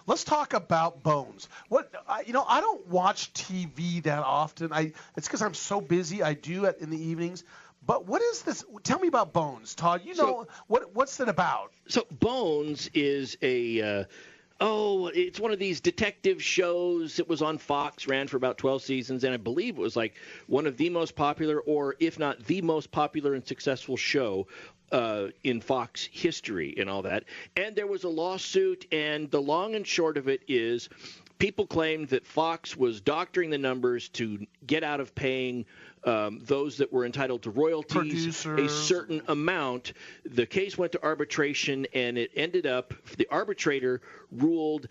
Let's talk about Bones. I don't watch TV that often. It's because I'm so busy. I do it in the evenings. But what is this? Tell me about Bones, Todd. What's it about? So Bones is it's one of these detective shows. It was on Fox, ran for about 12 seasons, and I believe it was like one of the most popular, or if not the most popular and successful show in Fox history and all that. And there was a lawsuit, and the long and short of it is people claimed that Fox was doctoring the numbers to get out of paying those that were entitled to royalties Producers. a certain amount. The case went to arbitration, and it ended up, the arbitrator ruled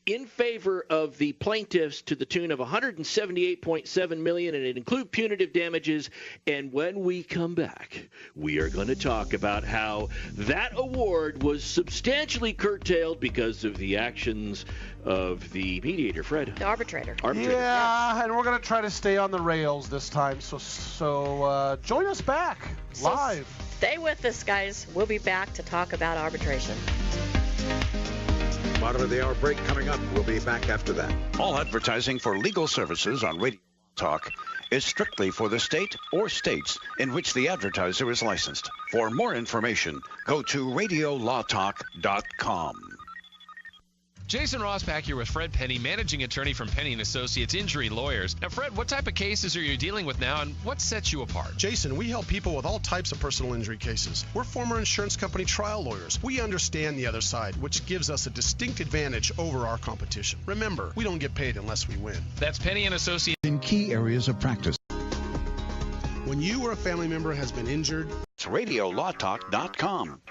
in favor of the plaintiffs to the tune of $178.7 million, and it includes punitive damages. And when we come back, we are going to talk about how that award was substantially curtailed because of the actions of the mediator, Fred. The arbitrator. Yeah, and we're going to try to stay on the rails this time. So join us back live. Stay with us, guys. We'll be back to talk about arbitration. Bottom of the hour break coming up. We'll be back after that. All advertising for legal services on Radio Talk is strictly for the state or states in which the advertiser is licensed. For more information, go to radiolawtalk.com. Jason Ross back here with Fred Penney, managing attorney from Penney & Associates Injury Lawyers. Now, Fred, what type of cases are you dealing with now, and what sets you apart? Jason, we help people with all types of personal injury cases. We're former insurance company trial lawyers. We understand the other side, which gives us a distinct advantage over our competition. Remember, we don't get paid unless we win. That's Penney & Associates. In key areas of practice. When you or a family member has been injured, It's radiolawtalk.com.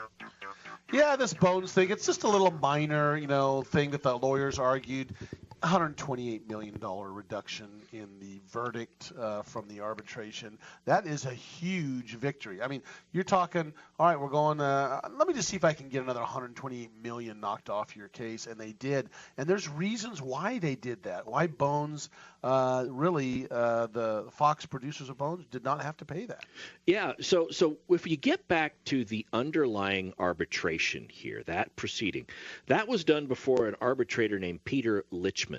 Yeah, this Bones thing, it's just a little minor, thing that the lawyers argued. $128 million reduction in the verdict from the arbitration. That is a huge victory. I mean, you're talking, all right, we're going, let me just see if I can get another $128 million knocked off your case, and they did. And there's reasons why they did that, why Bones, the Fox producers of Bones did not have to pay that. Yeah, so if you get back to the underlying arbitration here, that proceeding, that was done before an arbitrator named Peter Lichman.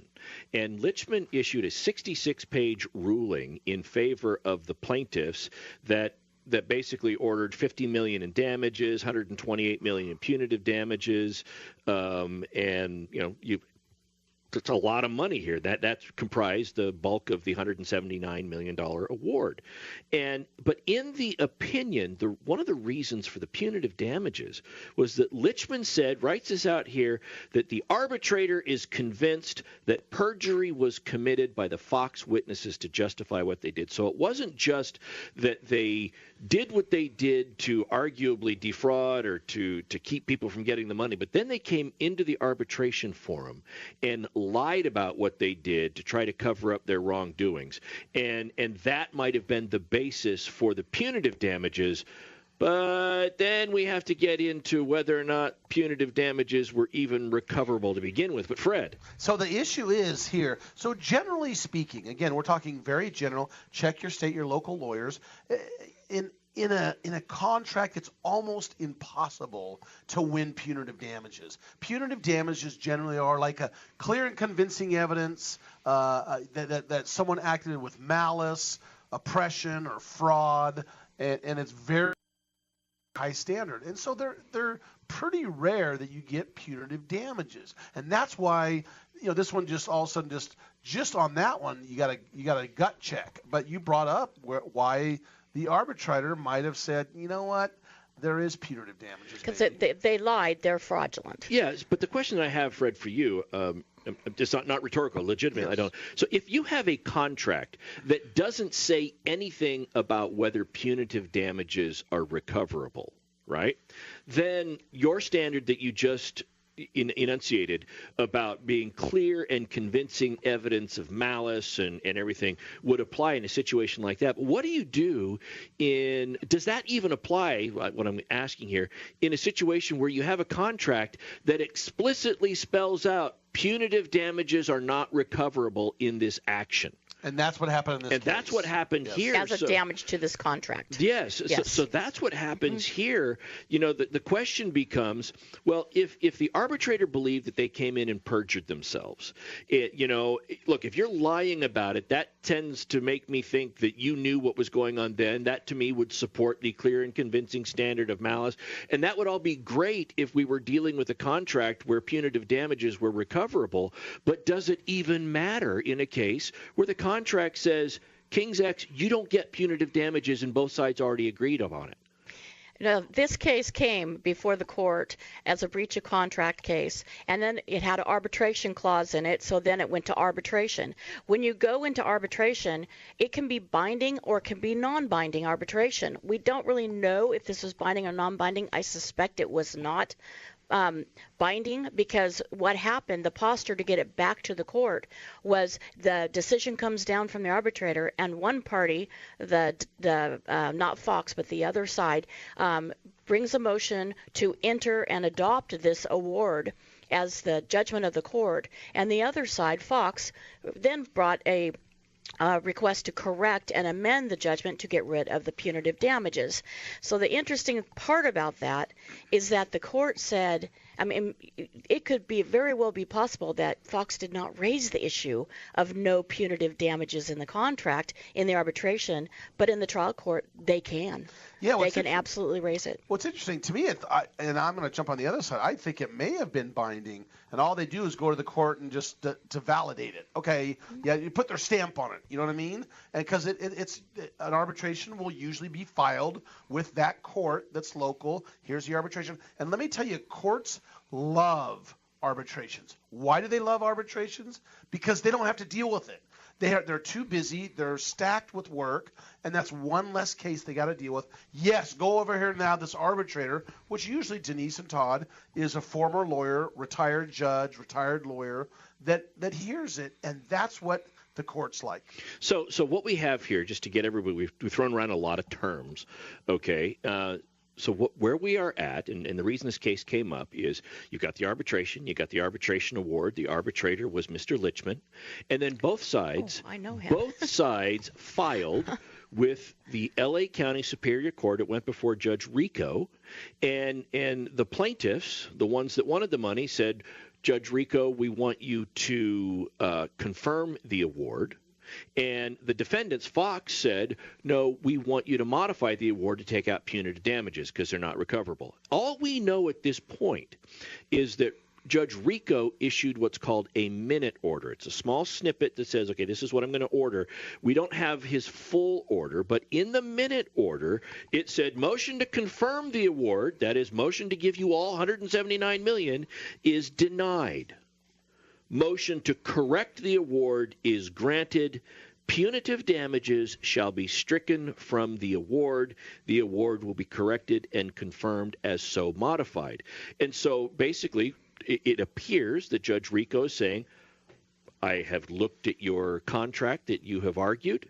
And Lichman issued a 66-page ruling in favor of the plaintiffs that basically ordered $50 million in damages, $128 million in punitive damages, it's a lot of money here. That's comprised the bulk of the $179 million award. But in the opinion, one of the reasons for the punitive damages was that Lichman writes this out here, that the arbitrator is convinced that perjury was committed by the Fox witnesses to justify what they did. So it wasn't just that they did what they did to arguably defraud or to keep people from getting the money, but then they came into the arbitration forum and lied about what they did to try to cover up their wrongdoings. And that might have been the basis for the punitive damages. But then we have to get into whether or not punitive damages were even recoverable to begin with. But Fred. So the issue is here. So generally speaking, again, we're talking very general. Check your state, your local lawyers. In a contract, it's almost impossible to win punitive damages. Punitive damages generally are like a clear and convincing evidence that someone acted with malice, oppression, or fraud, and it's very high standard. And so they're pretty rare that you get punitive damages, and that's why this one just all of a sudden just on that one you got a gut check. But you brought up why the arbitrator might have said, you know what, there is punitive damages. Because they lied, they're fraudulent. Yes, but the question I have, Fred, for you, it's not rhetorical, legitimate. Yes. I don't. So if you have a contract that doesn't say anything about whether punitive damages are recoverable, right, then your standard that you just enunciated about being clear and convincing evidence of malice and everything would apply in a situation like that. But what do you do does that even apply, what I'm asking here, in a situation where you have a contract that explicitly spells out punitive damages are not recoverable in this action? And that's what happened in this case. That's what happened here. As a damage to this contract. Yes. So that's what happens here. The question becomes, well, if the arbitrator believed that they came in and perjured themselves, look, if you're lying about it, that tends to make me think that you knew what was going on then. That, to me, would support the clear and convincing standard of malice. And that would all be great if we were dealing with a contract where punitive damages were recoverable. But does it even matter in a case where the contract says, King's X, you don't get punitive damages, and both sides already agreed upon it? This case came before the court as a breach of contract case, and then it had an arbitration clause in it, so then it went to arbitration. When you go into arbitration, it can be binding or it can be non-binding arbitration. We don't really know if this was binding or non-binding. I suspect it was not binding, because what happened, the posture to get it back to the court, was the decision comes down from the arbitrator, and one party, not Fox but the other side, brings a motion to enter and adopt this award as the judgment of the court, and the other side, Fox, then brought a request to correct and amend the judgment to get rid of the punitive damages. So the interesting part about that is that the court said, it could very well be possible that Fox did not raise the issue of no punitive damages in the contract in the arbitration, but in the trial court they can. Yeah, they can absolutely raise it. What's interesting to me, and I'm going to jump on the other side, I think it may have been binding, and all they do is go to the court and just to validate it. Okay, yeah, you put their stamp on it. You know what I mean? And because it's an arbitration will usually be filed with that court that's local. Here's the arbitration, and let me tell you, courts love arbitrations. Why do they love arbitrations? Because they don't have to deal with it. They're too busy. They're stacked with work, and that's one less case they got to deal with. Yes, go over here now. This arbitrator, which usually Denise and Todd, is a former lawyer, retired judge, retired lawyer that hears it, and that's what the court's like. So what we have here, just to get everybody, we've thrown around a lot of terms, okay? So where we are at, and the reason this case came up is you got the arbitration, you got the arbitration award. The arbitrator was Mr. Lichman, and then both sides, I know him. Both sides filed with the L.A. County Superior Court. It went before Judge Rico, and the plaintiffs, the ones that wanted the money, said, Judge Rico, we want you to confirm the award. And the defendants, Fox, said, no, we want you to modify the award to take out punitive damages because they're not recoverable. All we know at this point is that Judge Rico issued what's called a minute order. It's a small snippet that says, okay, this is what I'm going to order. We don't have his full order, but in the minute order, it said motion to confirm the award, that is, motion to give you all $179 million, is denied. Motion to correct the award is granted. Punitive damages shall be stricken from the award. The award will be corrected and confirmed as so modified. And so basically it appears that Judge Rico is saying, I have looked at your contract that you have argued.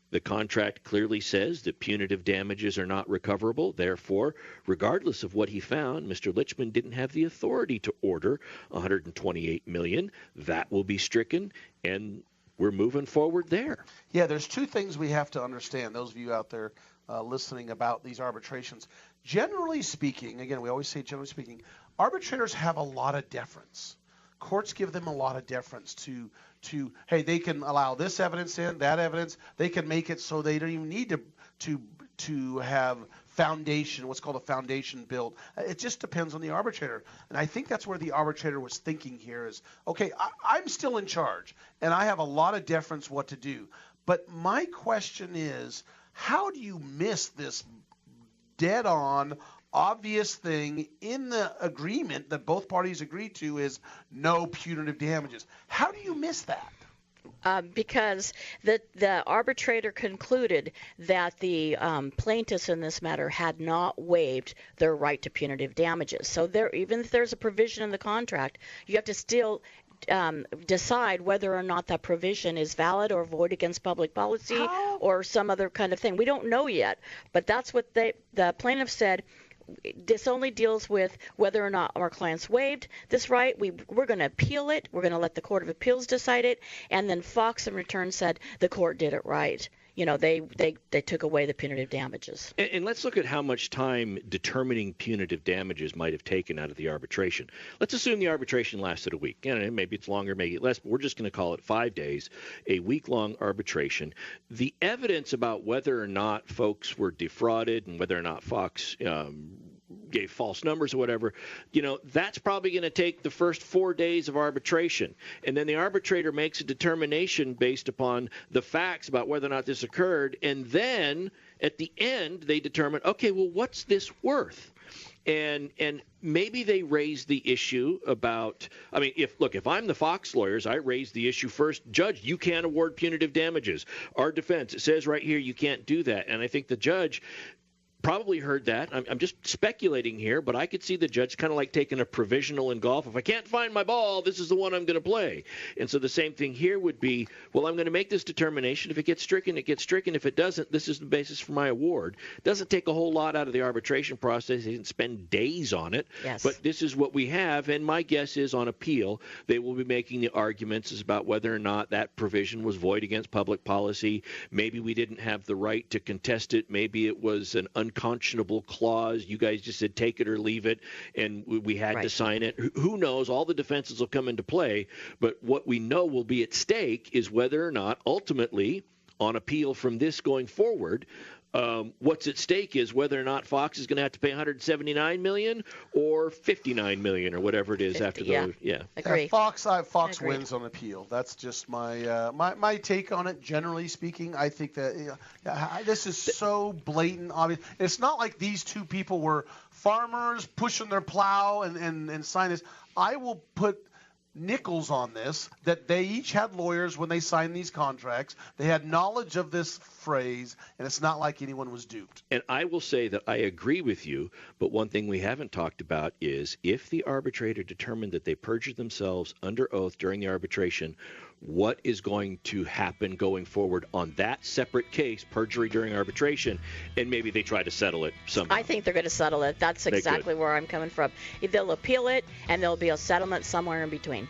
The contract clearly says that punitive damages are not recoverable. Therefore, regardless of what he found, Mr. Lichman didn't have the authority to order $128 million. That will be stricken, and we're moving forward there. Yeah, there's two things we have to understand, those of you out there listening about these arbitrations. Generally speaking, again, we always say generally speaking, arbitrators have a lot of deference. Courts give them a lot of deference to hey, they can allow this evidence in, that evidence. They can make it so they don't even need to have foundation, what's called a foundation built. It just depends on the arbitrator. And I think that's where the arbitrator was thinking here is, okay, I'm still in charge, and I have a lot of deference what to do. But my question is, how do you miss this dead-on, obvious thing in the agreement that both parties agreed to is no punitive damages? How do you miss that? Because the arbitrator concluded that the plaintiffs in this matter had not waived their right to punitive damages. So even if there's a provision in the contract, you have to still decide whether or not that provision is valid or void against public policy or some other kind of thing. We don't know yet, but that's what the plaintiff said. this only deals with whether or not our clients waived this right. We're going to appeal it. We're going to let the Court of Appeals decide it. And then Fox in return said the court did it right. They took away the punitive damages. And let's look at how much time determining punitive damages might have taken out of the arbitration. Let's assume the arbitration lasted a week. Maybe it's longer, maybe less, but we're just going to call it 5 days, a week-long arbitration. The evidence about whether or not folks were defrauded and whether or not Fox gave false numbers or whatever, that's probably going to take the first 4 days of arbitration. And then the arbitrator makes a determination based upon the facts about whether or not this occurred. And then at the end, they determine, okay, well, what's this worth? And maybe they raise the issue about, if I'm the Fox lawyers, I raise the issue first. Judge, you can't award punitive damages. Our defense, it says right here you can't do that. And I think the judge probably heard that. I'm just speculating here, but I could see the judge kind of like taking a provisional in golf. If I can't find my ball, this is the one I'm going to play. And so the same thing here would be, well, I'm going to make this determination. If it gets stricken, it gets stricken. If it doesn't, this is the basis for my award. Doesn't take a whole lot out of the arbitration process. They didn't spend days on it. Yes. But this is what we have, and my guess is on appeal, they will be making the arguments about whether or not that provision was void against public policy. Maybe we didn't have the right to contest it. Maybe it was an unconscionable clause. You guys just said take it or leave it, and we had to sign it. Who knows? All the defenses will come into play, but what we know will be at stake is whether or not ultimately on appeal from this going forward, what's at stake is whether or not Fox is going to have to pay $179 million or $59 million or whatever it is 50, after those. Yeah. Agree. Fox wins on appeal. That's just my my take on it. Generally speaking, I think that this is so blatant, obvious. It's not like these two people were farmers pushing their plow and sign this. I will put nickels on this, that they each had lawyers when they signed these contracts. They had knowledge of this phrase, and it's not like anyone was duped. And I will say that I agree with you, but one thing we haven't talked about is if the arbitrator determined that they perjured themselves under oath during the arbitration, what is going to happen going forward on that separate case, perjury during arbitration, and maybe they try to settle it somehow. I think they're going to settle it. That's exactly where I'm coming from. They'll appeal it, and there'll be a settlement somewhere in between.